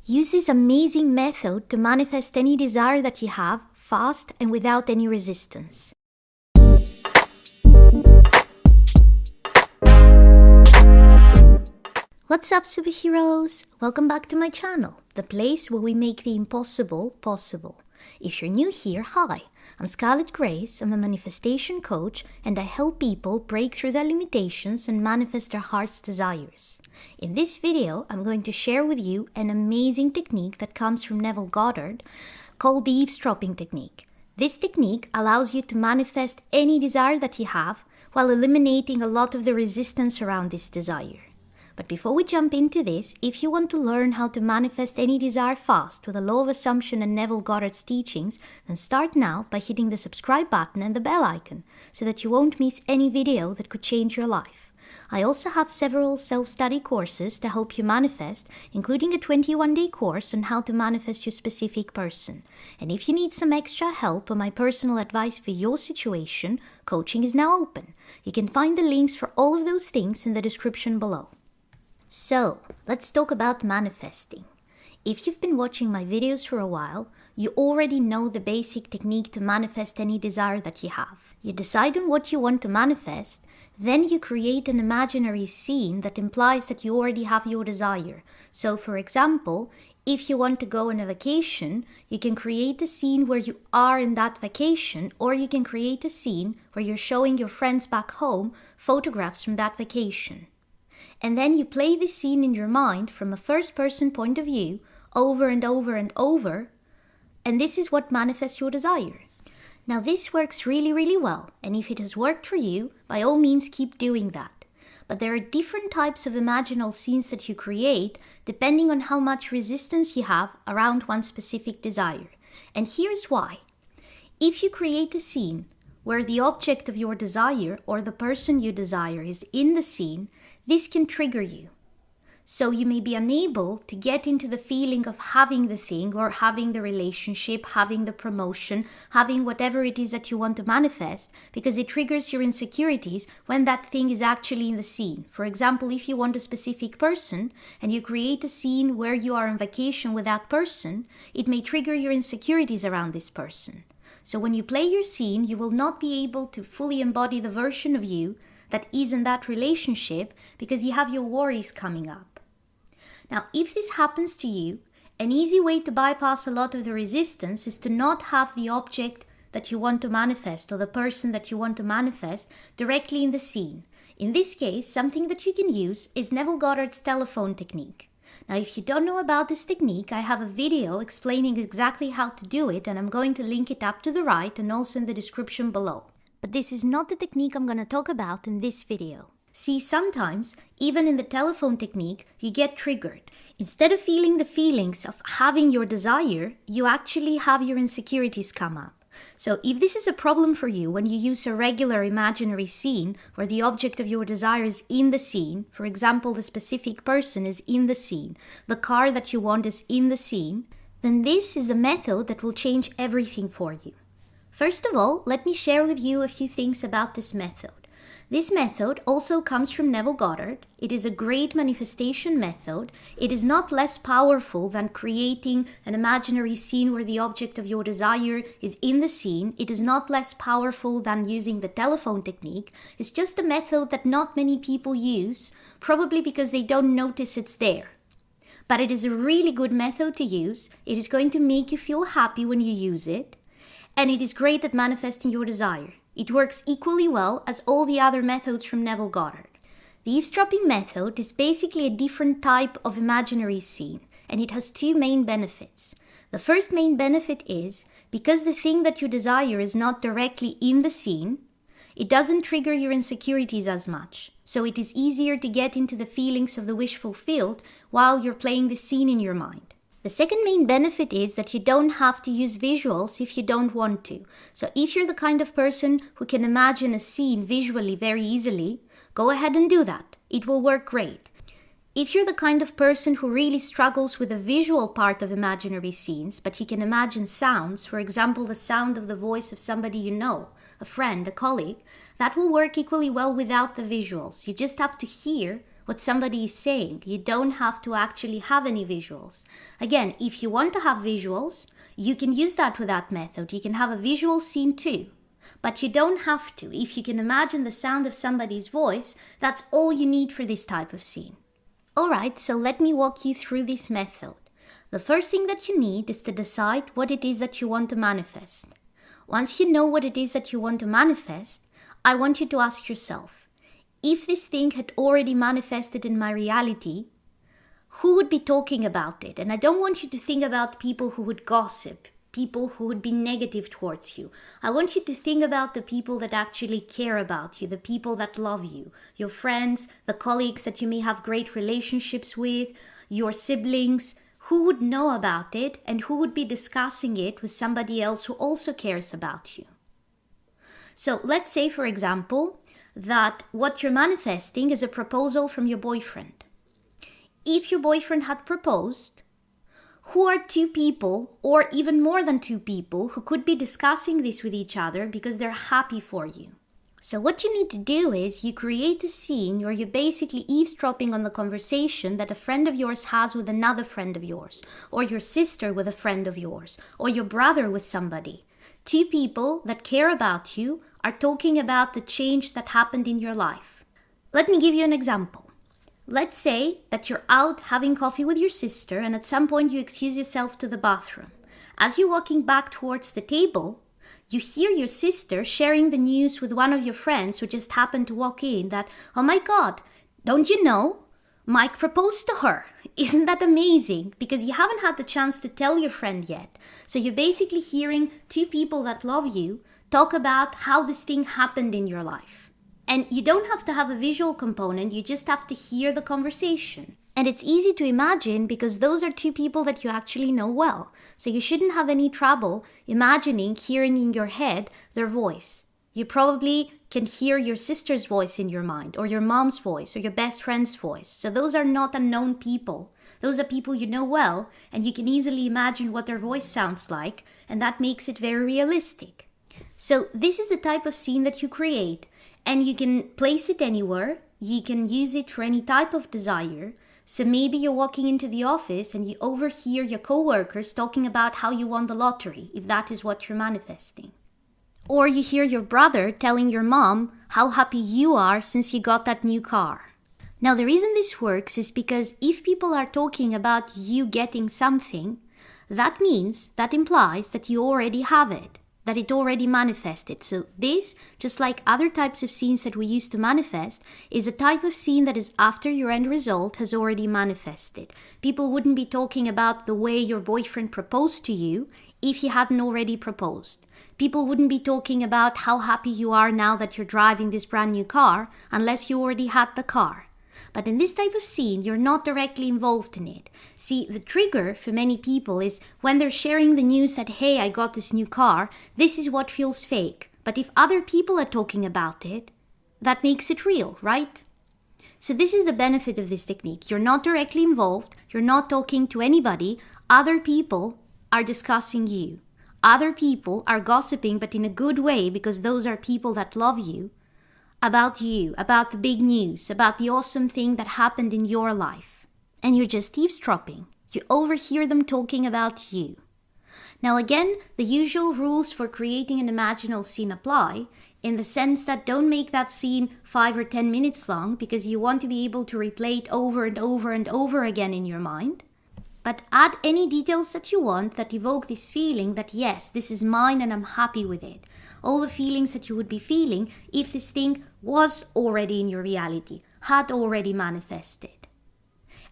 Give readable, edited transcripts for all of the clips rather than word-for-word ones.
Use this amazing method to manifest any desire that you have fast and without any resistance. What's up, superheroes? Welcome back to my channel, the place where we make the impossible possible. If you're new here, hi, I'm Scarlet Grace. I'm a manifestation coach and I help people break through their limitations and manifest their heart's desires. In this video, I'm going to share with you an amazing technique that comes from Neville Goddard called the eavesdropping technique. This technique allows you to manifest any desire that you have while eliminating a lot of the resistance around this desire. But before we jump into this, if you want to learn how to manifest any desire fast with the law of assumption and Neville Goddard's teachings, then start now by hitting the subscribe button and the bell icon so that you won't miss any video that could change your life. I also have several self-study courses to help you manifest, including a 21-day course on how to manifest your specific person. And if you need some extra help or my personal advice for your situation, coaching is now open. You can find the links for all of those things in the description below. So, let's talk about manifesting. If you've been watching my videos for a while, you already know the basic technique to manifest any desire that you have. You decide on what you want to manifest, then you create an imaginary scene that implies that you already have your desire. So, for example, if you want to go on a vacation, you can create a scene where you are in that vacation, or you can create a scene where you're showing your friends back home photographs from that vacation. And then you play this scene in your mind from a first-person point of view over and over and over, and this is what manifests your desire. Now this works really well, and if it has worked for you, by all means keep doing that. But there are different types of imaginal scenes that you create depending on how much resistance you have around one specific desire. And here's why. If you create a scene where the object of your desire or the person you desire is in the scene, this can trigger you. So you may be unable to get into the feeling of having the thing or having the relationship, having the promotion, having whatever it is that you want to manifest because it triggers your insecurities when that thing is actually in the scene. For example, if you want a specific person and you create a scene where you are on vacation with that person, it may trigger your insecurities around this person. So when you play your scene, you will not be able to fully embody the version of you that is in that relationship because you have your worries coming up. Now, if this happens to you, an easy way to bypass a lot of the resistance is to not have the object that you want to manifest or the person that you want to manifest directly in the scene. In this case, something that you can use is Neville Goddard's telephone technique. Now, if you don't know about this technique, I have a video explaining exactly how to do it, and I'm going to link it up to the right and also in the description below. But this is not the technique I'm going to talk about in this video. See, sometimes, even in the telephone technique, you get triggered. Instead of feeling the feelings of having your desire, you actually have your insecurities come up. So if this is a problem for you when you use a regular imaginary scene where the object of your desire is in the scene, for example, the specific person is in the scene, the car that you want is in the scene, then this is the method that will change everything for you. First of all, let me share with you a few things about this method. This method also comes from Neville Goddard. It is a great manifestation method. It is not less powerful than creating an imaginary scene where the object of your desire is in the scene. It is not less powerful than using the telephone technique. It's just a method that not many people use, probably because they don't notice it's there. But it is a really good method to use. It is going to make you feel happy when you use it. And it is great at manifesting your desire. It works equally well as all the other methods from Neville Goddard. The eavesdropping method is basically a different type of imaginary scene, and it has two main benefits. The first main benefit is, because the thing that you desire is not directly in the scene, it doesn't trigger your insecurities as much. So it is easier to get into the feelings of the wish fulfilled while you're playing the scene in your mind. The second main benefit is that you don't have to use visuals if you don't want to. So if you're the kind of person who can imagine a scene visually very easily, go ahead and do that. It will work great. If you're the kind of person who really struggles with the visual part of imaginary scenes, but you can imagine sounds, for example, the sound of the voice of somebody you know, a friend, a colleague, that will work equally well without the visuals. You just have to hear what somebody is saying. You don't have to actually have any visuals. Again, if you want to have visuals, you can use that with that method. You can have a visual scene too. But you don't have to. If you can imagine the sound of somebody's voice, that's all you need for this type of scene. Alright, so let me walk you through this method. The first thing that you need is to decide what it is that you want to manifest. Once you know what it is that you want to manifest, I want you to ask yourself, if this thing had already manifested in my reality, who would be talking about it? And I don't want you to think about people who would gossip, people who would be negative towards you. I want you to think about the people that actually care about you, the people that love you, your friends, the colleagues that you may have great relationships with, your siblings. Who would know about it and who would be discussing it with somebody else who also cares about you? So let's say, for example, that what you're manifesting is a proposal from your boyfriend. If your boyfriend had proposed, who are two people, or even more than two people, who could be discussing this with each other because they're happy for you? So what you need to do is you create a scene where you're basically eavesdropping on the conversation that a friend of yours has with another friend of yours, or your sister with a friend of yours, or your brother with somebody. Two people that care about you are talking about the change that happened in your life. Let me give you an example. Let's say that you're out having coffee with your sister and at some point you excuse yourself to the bathroom. As you're walking back towards the table, you hear your sister sharing the news with one of your friends who just happened to walk in that, oh my God, don't you know? Mike proposed to her. Isn't that amazing? Because you haven't had the chance to tell your friend yet. So you're basically hearing two people that love you talk about how this thing happened in your life. And you don't have to have a visual component, you just have to hear the conversation. And it's easy to imagine because those are two people that you actually know well. So you shouldn't have any trouble imagining, hearing in your head their voice. You probably can hear your sister's voice in your mind, or your mom's voice, or your best friend's voice. So those are not unknown people. Those are people you know well, and you can easily imagine what their voice sounds like, and that makes it very realistic. So this is the type of scene that you create, and you can place it anywhere. You can use it for any type of desire. So maybe you're walking into the office and you overhear your coworkers talking about how you won the lottery, if that is what you're manifesting. Or you hear your brother telling your mom how happy you are since you got that new car. Now the reason this works is because if people are talking about you getting something, that implies that you already have it, that it already manifested. So this, just like other types of scenes that we use to manifest, is a type of scene that is after your end result has already manifested. People wouldn't be talking about the way your boyfriend proposed to you if he hadn't already proposed. People wouldn't be talking about how happy you are now that you're driving this brand new car unless you already had the car. But in this type of scene, you're not directly involved in it. See, the trigger for many people is when they're sharing the news that, hey, I got this new car, this is what feels fake. But if other people are talking about it, that makes it real, right? So this is the benefit of this technique. You're not directly involved. You're not talking to anybody. Other people are discussing you. Other people are gossiping, but in a good way, because those are people that love you, about the big news, about the awesome thing that happened in your life. And you're just eavesdropping. You overhear them talking about you. Now again, the usual rules for creating an imaginal scene apply, in the sense that don't make that scene 5 or 10 minutes long, because you want to be able to replay it over and over and over again in your mind. But add any details that you want that evoke this feeling that yes, this is mine and I'm happy with it. All the feelings that you would be feeling if this thing was already in your reality, had already manifested.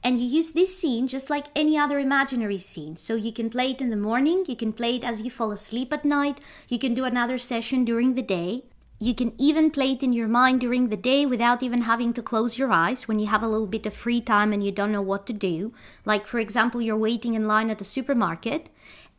And you use this scene just like any other imaginary scene. So you can play it in the morning, you can play it as you fall asleep at night, you can do another session during the day. You can even play it in your mind during the day without even having to close your eyes when you have a little bit of free time and you don't know what to do. Like, for example, you're waiting in line at a supermarket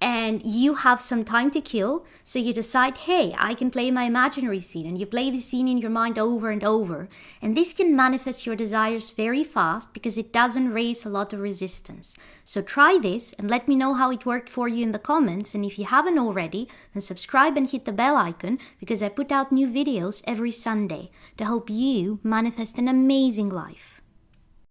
and you have some time to kill, so you decide, hey, I can play my imaginary scene, and you play the scene in your mind over and over. And this can manifest your desires very fast because it doesn't raise a lot of resistance. So try this and let me know how it worked for you in the comments. And if you haven't already, then subscribe and hit the bell icon, because I put out new videos every Sunday to help you manifest an amazing life.